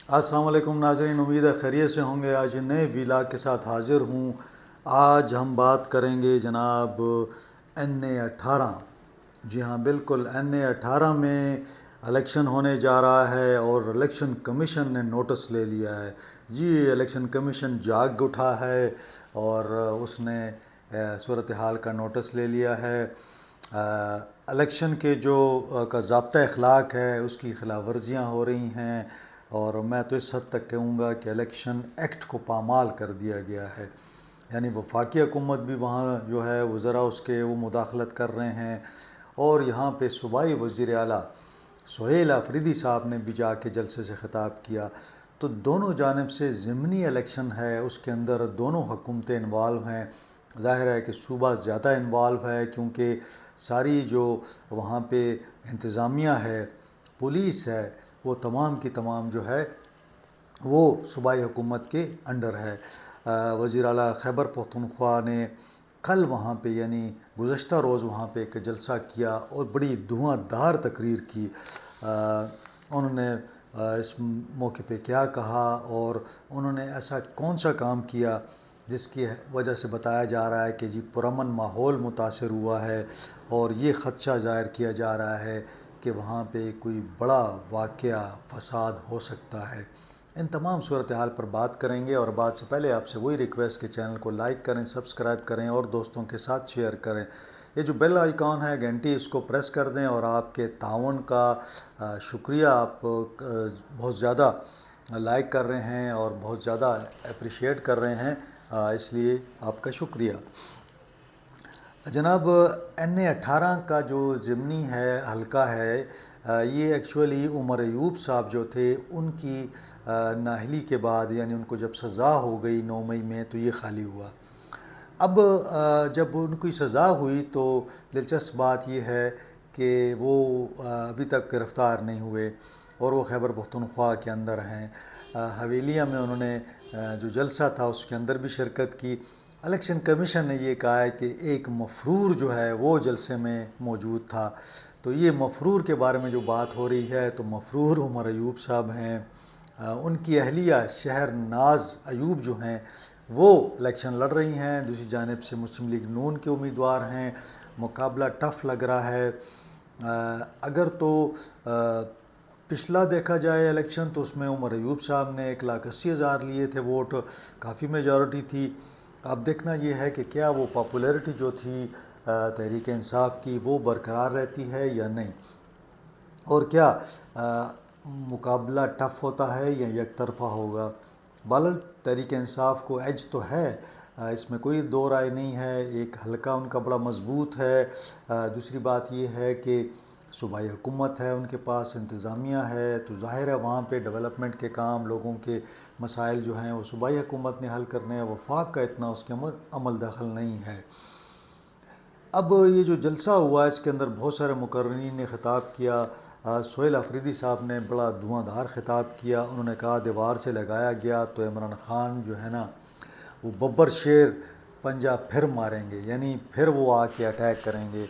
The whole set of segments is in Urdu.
السلام علیکم ناظرین، امید ہے خیریت سے ہوں گے۔ آج نئے ویلاگ کے ساتھ حاضر ہوں۔ آج ہم بات کریں گے جناب این اے 18۔ جی ہاں بالکل، این اے 18 میں الیکشن ہونے جا رہا ہے اور الیکشن کمیشن نے نوٹس لے لیا ہے۔ جی الیکشن کمیشن جاگ اٹھا ہے اور اس نے صورتحال کا نوٹس لے لیا ہے۔ الیکشن کے جو کا ضابطہ اخلاق ہے اس کی خلاف ورزیاں ہو رہی ہیں، اور میں تو اس حد تک کہوں گا کہ الیکشن ایکٹ کو پامال کر دیا گیا ہے۔ یعنی وفاقی حکومت بھی وہاں جو ہے وزراء اس کے وہ مداخلت کر رہے ہیں، اور یہاں پہ صوبائی وزیر اعلیٰ سہیل آفریدی صاحب نے بھی جا کے جلسے سے خطاب کیا۔ تو دونوں جانب سے ضمنی الیکشن ہے، اس کے اندر دونوں حکومتیں انوالو ہیں۔ ظاہر ہے کہ صوبہ زیادہ انوالو ہے کیونکہ ساری جو وہاں پہ انتظامیہ ہے، پولیس ہے، وہ تمام کی تمام جو ہے وہ صوبائی حکومت کے انڈر ہے۔ وزیر اعلیٰ خیبر پختونخوا نے کل وہاں پہ یعنی گزشتہ روز وہاں پہ ایک جلسہ کیا اور بڑی دھواں دار تقریر کی۔ انہوں نے اس موقع پہ کیا کہا اور انہوں نے ایسا کون سا کام کیا جس کی وجہ سے بتایا جا رہا ہے کہ جی پرامن ماحول متاثر ہوا ہے، اور یہ خدشہ ظاہر کیا جا رہا ہے کہ وہاں پہ کوئی بڑا واقعہ فساد ہو سکتا ہے۔ ان تمام صورتحال پر بات کریں گے، اور بات سے پہلے آپ سے وہی ریکویسٹ کہ چینل کو لائک کریں، سبسکرائب کریں اور دوستوں کے ساتھ شیئر کریں۔ یہ جو بیل آئیکن ہے گھنٹی، اس کو پریس کر دیں، اور آپ کے تعاون کا شکریہ۔ آپ بہت زیادہ لائک کر رہے ہیں اور بہت زیادہ اپریشیٹ کر رہے ہیں، اس لیے آپ کا شکریہ۔ جناب این اے 18 کا جو ضمنی ہے حلقہ ہے، یہ ایکچولی عمر ایوب صاحب جو تھے ان کی نااہلی کے بعد، یعنی ان کو جب سزا ہو گئی 9 مئی میں، تو یہ خالی ہوا۔ اب جب ان کی سزا ہوئی تو دلچسپ بات یہ ہے کہ وہ ابھی تک گرفتار نہیں ہوئے، اور وہ خیبر پختونخوا کے اندر ہیں۔ حویلیہ میں انہوں نے جو جلسہ تھا اس کے اندر بھی شرکت کی۔ الیکشن کمیشن نے یہ کہا ہے کہ ایک مفرور جو ہے وہ جلسے میں موجود تھا۔ تو یہ مفرور کے بارے میں جو بات ہو رہی ہے، تو مفرور عمر ایوب صاحب ہیں۔ ان کی اہلیہ شہر ناز ایوب جو ہیں وہ الیکشن لڑ رہی ہیں، دوسری جانب سے مسلم لیگ نون کے امیدوار ہیں۔ مقابلہ ٹف لگ رہا ہے۔ اگر تو پچھلا دیکھا جائے الیکشن، تو اس میں عمر ایوب صاحب نے 1,80,000 لیے تھے ووٹ، کافی میجورٹی تھی۔ اب دیکھنا یہ ہے کہ کیا وہ پاپولیرٹی جو تھی تحریک انصاف کی وہ برقرار رہتی ہے یا نہیں، اور کیا مقابلہ ٹف ہوتا ہے یا یک طرفہ ہوگا۔ بہرحال تحریک انصاف کو ایج تو ہے، اس میں کوئی دو رائے نہیں ہے۔ ایک حلقہ ان کا بڑا مضبوط ہے۔ دوسری بات یہ ہے کہ صوبائی حکومت ہے، ان کے پاس انتظامیہ ہے، تو ظاہر ہے وہاں پہ ڈیولپمنٹ کے کام، لوگوں کے مسائل جو ہیں وہ صوبائی حکومت نے حل کرنے ہیں۔ وفاق کا اتنا اس کے عمل دخل نہیں ہے۔ اب یہ جو جلسہ ہوا اس کے اندر بہت سارے مقررین نے خطاب کیا۔ سہیل آفریدی صاحب نے بڑا دھواں دھار خطاب کیا۔ انہوں نے کہا دیوار سے لگایا گیا تو عمران خان جو ہے نا وہ ببر شیر پنجہ پھر ماریں گے، یعنی پھر وہ آ کے اٹیک کریں گے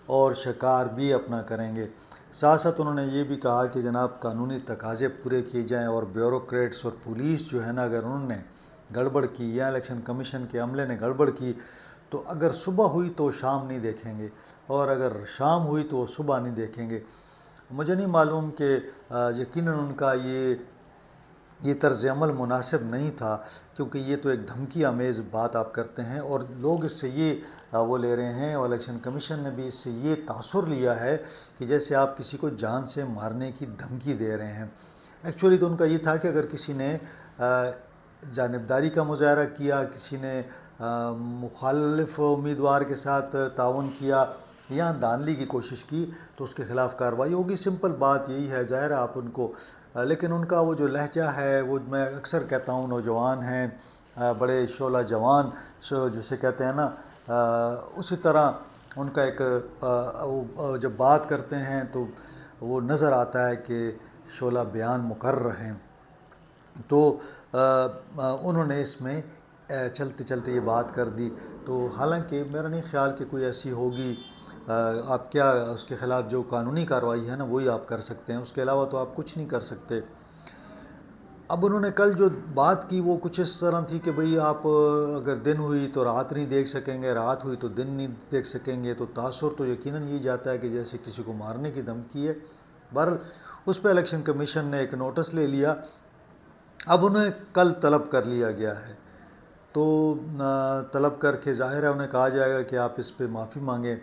اور شکار بھی اپنا کریں گے۔ ساتھ ساتھ انہوں نے یہ بھی کہا کہ جناب قانونی تقاضے پورے کیے جائیں، اور بیوروکریٹس اور پولیس جو ہے نا اگر انہوں نے گڑبڑ کی یا الیکشن کمیشن کے عملے نے گڑبڑ کی تو اگر صبح ہوئی تو شام نہیں دیکھیں گے، اور اگر شام ہوئی تو صبح نہیں دیکھیں گے۔ مجھے نہیں معلوم کہ یقیناً ان کا یہ طرز عمل مناسب نہیں تھا، کیونکہ یہ تو ایک دھمکی آمیز بات آپ کرتے ہیں، اور لوگ اس سے یہ وہ لے رہے ہیں، اور الیکشن کمیشن نے بھی اس سے یہ تاثر لیا ہے کہ جیسے آپ کسی کو جان سے مارنے کی دھمکی دے رہے ہیں۔ ایکچولی تو ان کا یہ تھا کہ اگر کسی نے جانبداری کا مظاہرہ کیا، کسی نے مخالف امیدوار کے ساتھ تعاون کیا یا دھاندلی کی کوشش کی تو اس کے خلاف کارروائی ہوگی۔ سمپل بات یہی ہے، ظاہر ہے آپ ان کو، لیکن ان کا وہ جو لہجہ ہے وہ میں اکثر کہتا ہوں نوجوان ہیں، بڑے شعلہ جوان جسے کہتے ہیں نا، اسی طرح ان کا ایک جب بات کرتے ہیں تو وہ نظر آتا ہے کہ شعلہ بیان مقرر ہیں۔ تو انہوں نے اس میں چلتے چلتے یہ بات کر دی، تو حالانکہ میرا نہیں خیال کہ کوئی ایسی ہوگی۔ آپ کیا اس کے خلاف جو قانونی کارروائی ہے نا وہی آپ کر سکتے ہیں، اس کے علاوہ تو آپ کچھ نہیں کر سکتے۔ اب انہوں نے کل جو بات کی وہ کچھ اس طرح تھی کہ بھئی آپ اگر دن ہوئی تو رات نہیں دیکھ سکیں گے، رات ہوئی تو دن نہیں دیکھ سکیں گے، تو تاثر تو یقیناً یہ جاتا ہے کہ جیسے کسی کو مارنے کی دھمکی ہے۔ بہرحال اس پہ الیکشن کمیشن نے ایک نوٹس لے لیا، اب انہیں کل طلب کر لیا گیا ہے، تو طلب کر کے ظاہر ہے انہیں کہا جائے گا کہ آپ اس پہ معافی مانگیں،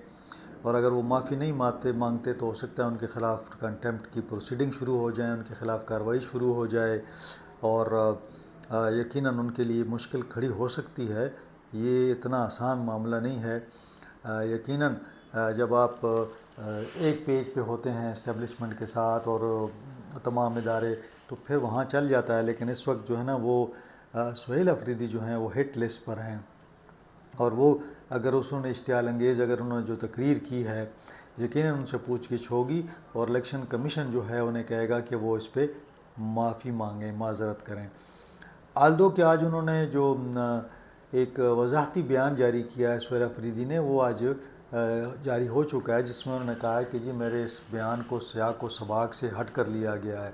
اور اگر وہ معافی نہیں مانگتے تو ہو سکتا ہے ان کے خلاف کنٹیمپٹ کی پروسیڈنگ شروع ہو جائیں، ان کے خلاف کارروائی شروع ہو جائے، اور یقیناً ان کے لیے مشکل کھڑی ہو سکتی ہے۔ یہ اتنا آسان معاملہ نہیں ہے۔ یقیناً جب آپ ایک پیج پہ ہوتے ہیں اسٹیبلشمنٹ کے ساتھ اور تمام ادارے، تو پھر وہاں چل جاتا ہے، لیکن اس وقت جو ہے نا وہ سہیل افریدی جو ہیں وہ ہٹ لسٹ پر ہیں، اور وہ اگر انہوں نے اشتعال انگیز اگر انہوں نے جو تقریر کی ہے، یقیناً ان سے پوچھ گچھ ہوگی، اور الیکشن کمیشن جو ہے انہیں کہے گا کہ وہ اس پہ معافی مانگیں، معذرت کریں۔ آلدو کہ آج انہوں نے جو ایک وضاحتی بیان جاری کیا ہے سہیل افریدی نے، وہ آج جاری ہو چکا ہے، جس میں انہوں نے کہا ہے کہ جی میرے اس بیان کو سیاق و سباق سے ہٹ کر لیا گیا ہے۔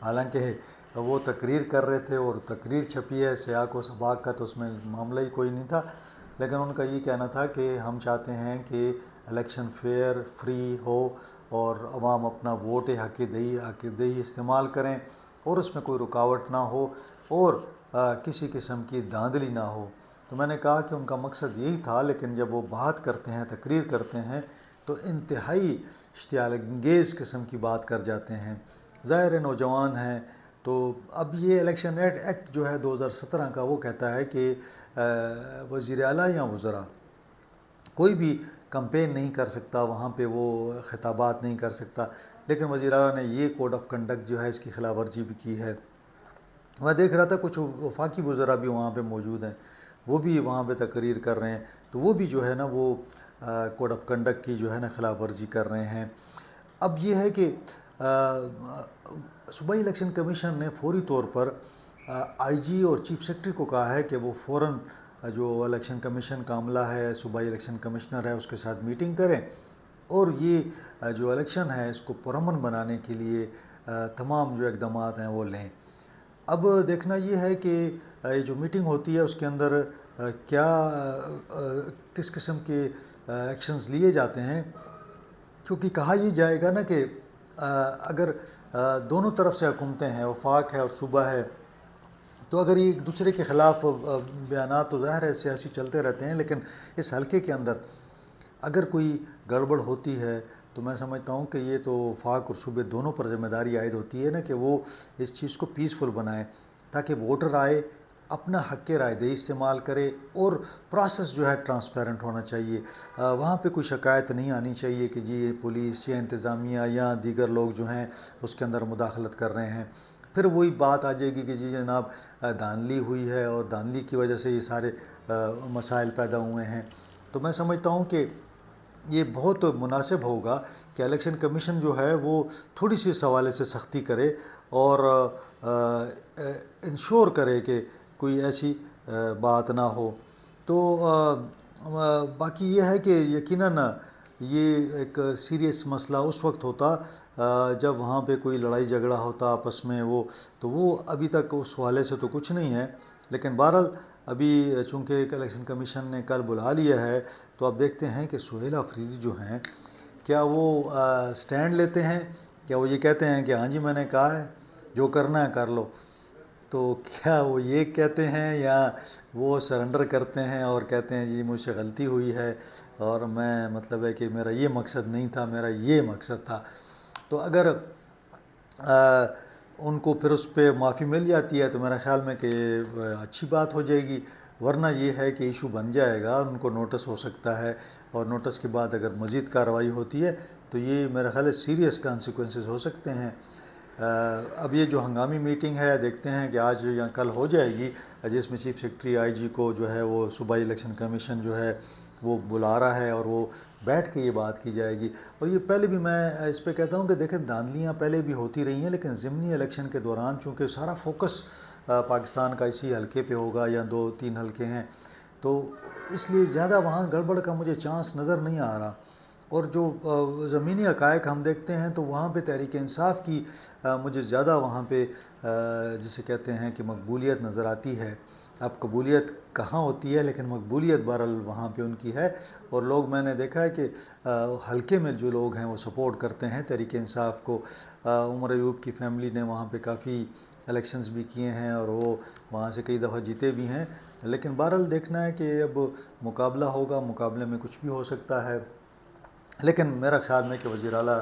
حالانکہ وہ تقریر کر رہے تھے اور تقریر چھپی ہے، سیاق و سباق کا تو اس میں معاملہ ہی کوئی نہیں تھا، لیکن ان کا یہ کہنا تھا کہ ہم چاہتے ہیں کہ الیکشن فیئر فری ہو اور عوام اپنا ووٹ حق دہی استعمال کریں، اور اس میں کوئی رکاوٹ نہ ہو، اور کسی قسم کی دھاندلی نہ ہو۔ تو میں نے کہا کہ ان کا مقصد یہی تھا، لیکن جب وہ بات کرتے ہیں، تقریر کرتے ہیں، تو انتہائی اشتعال انگیز قسم کی بات کر جاتے ہیں۔ ظاہر ہے نوجوان ہیں، تو اب یہ الیکشن ایکٹ جو ہے 2017 کا، وہ کہتا ہے کہ وزیر اعلیٰ یا وزراء کوئی بھی کمپین نہیں کر سکتا، وہاں پہ وہ خطابات نہیں کر سکتا، لیکن وزیر اعلیٰ نے یہ کوڈ آف کنڈکٹ جو ہے اس کی خلاف ورزی بھی کی ہے۔ میں دیکھ رہا تھا کچھ وفاقی وزراء بھی وہاں پہ موجود ہیں، وہ بھی وہاں پہ تقریر کر رہے ہیں، تو وہ بھی جو ہے نا وہ کوڈ آف کنڈکٹ کی جو ہے نا خلاف ورزی کر رہے ہیں۔ اب یہ ہے کہ صوبائی الیکشن کمیشن نے فوری طور پر آئی جی اور چیف سیکرٹری کو کہا ہے کہ وہ فوراً جو الیکشن کمیشن کا عملہ ہے، صوبائی الیکشن کمشنر ہے، اس کے ساتھ میٹنگ کریں، اور یہ جو الیکشن ہے اس کو پرامن بنانے کے لیے تمام جو اقدامات ہیں وہ لیں۔ اب دیکھنا یہ ہے کہ یہ جو میٹنگ ہوتی ہے اس کے اندر کیا کس قسم کے ایکشنز لیے جاتے ہیں، کیونکہ کہا یہ جائے گا نا کہ اگر دونوں طرف سے حکومتیں ہیں، وفاق ہے اور صوبہ ہے، تو اگر یہ ایک دوسرے کے خلاف بیانات تو ظاہر ہے سیاسی چلتے رہتے ہیں، لیکن اس حلقے کے اندر اگر کوئی گڑبڑ ہوتی ہے تو میں سمجھتا ہوں کہ یہ تو وفاق اور صوبے دونوں پر ذمہ داری عائد ہوتی ہے نا کہ وہ اس چیز کو پیسفل بنائیں، تاکہ ووٹر آئے، اپنا حق رائے دہی استعمال کرے، اور پروسیس جو ہے ٹرانسپیرنٹ ہونا چاہیے۔ وہاں پہ کوئی شکایت نہیں آنی چاہیے کہ جی پولیس یا انتظامیہ یا دیگر لوگ جو ہیں اس کے اندر مداخلت کر رہے ہیں۔ پھر وہی بات آ جائے گی کہ جی جناب دھاندلی ہوئی ہے اور دھاندلی کی وجہ سے یہ سارے مسائل پیدا ہوئے ہیں۔ تو میں سمجھتا ہوں کہ یہ بہت مناسب ہوگا کہ الیکشن کمیشن جو ہے وہ تھوڑی سی اس حوالے سے سختی کرے، اور انشور کرے کہ کوئی ایسی بات نہ ہو۔ تو باقی یہ ہے کہ یقیناً یہ ایک سیریس مسئلہ اس وقت ہوتا جب وہاں پہ کوئی لڑائی جھگڑا ہوتا آپس میں، وہ ابھی تک اس حوالے سے تو کچھ نہیں ہے، لیکن بہرحال ابھی چونکہ الیکشن کمیشن نے کل بلا لیا ہے، تو اب دیکھتے ہیں کہ سہیل افریدی جو ہیں کیا وہ سٹینڈ لیتے ہیں، کیا وہ یہ کہتے ہیں کہ ہاں جی میں نے کہا ہے جو کرنا ہے کر لو، تو کیا وہ یہ کہتے ہیں یا وہ سرنڈر کرتے ہیں اور کہتے ہیں جی مجھ سے غلطی ہوئی ہے اور میں مطلب ہے کہ میرا یہ مقصد نہیں تھا، میرا یہ مقصد تھا۔ تو اگر ان کو پھر اس پہ معافی مل جاتی ہے تو میرا خیال میں کہ اچھی بات ہو جائے گی، ورنہ یہ ہے کہ ایشو بن جائے گا، ان کو نوٹس ہو سکتا ہے، اور نوٹس کے بعد اگر مزید کارروائی ہوتی ہے تو یہ میرا خیال ہے سیریس کانسیکوینسز ہو سکتے ہیں۔ اب یہ جو ہنگامی میٹنگ ہے دیکھتے ہیں کہ آج یا کل ہو جائے گی، جس میں چیف سیکرٹری آئی جی کو جو ہے وہ صوبائی الیکشن کمیشن جو ہے وہ بلا رہا ہے، اور وہ بیٹھ کے یہ بات کی جائے گی۔ اور یہ پہلے بھی میں اس پہ کہتا ہوں کہ دیکھیں دھاندلیاں پہلے بھی ہوتی رہی ہیں، لیکن ضمنی الیکشن کے دوران چونکہ سارا فوکس پاکستان کا اسی حلقے پہ ہوگا یا 2-3 حلقے ہیں، تو اس لیے زیادہ وہاں گڑبڑ کا مجھے چانس نظر نہیں آ رہا۔ اور جو ضمنی حقائق ہم دیکھتے ہیں تو وہاں پہ تحریک انصاف کی مجھے زیادہ وہاں پہ جسے کہتے ہیں کہ مقبولیت نظر آتی ہے. اب قبولیت کہاں ہوتی ہے لیکن مقبولیت بہرحال وہاں پہ ان کی ہے. اور لوگ میں نے دیکھا ہے کہ حلقے میں جو لوگ ہیں وہ سپورٹ کرتے ہیں تحریک انصاف کو. عمر ایوب کی فیملی نے وہاں پہ کافی الیکشنز بھی کیے ہیں اور وہ وہاں سے کئی دفعہ جیتے بھی ہیں. لیکن بہرحال دیکھنا ہے کہ اب مقابلہ ہوگا، مقابلے میں کچھ بھی ہو سکتا ہے. لیکن میرا خیال ہے کہ وزیر اعلیٰ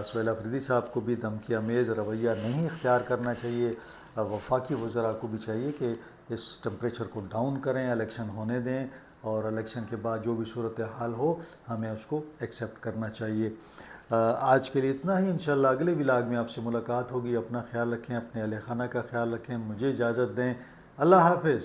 سہیل آفریدی صاحب کو بھی دھمکی آمیز رویہ نہیں اختیار کرنا چاہیے. وفاقی وزراء کو بھی چاہیے کہ اس ٹمپریچر کو ڈاؤن کریں، الیکشن ہونے دیں، اور الیکشن کے بعد جو بھی صورتحال ہو ہمیں اس کو ایکسیپٹ کرنا چاہیے. آج کے لیے اتنا ہی. انشاءاللہ اگلے ولاگ میں آپ سے ملاقات ہوگی. اپنا خیال رکھیں، اپنے اہل خانہ کا خیال رکھیں. مجھے اجازت دیں. اللہ حافظ.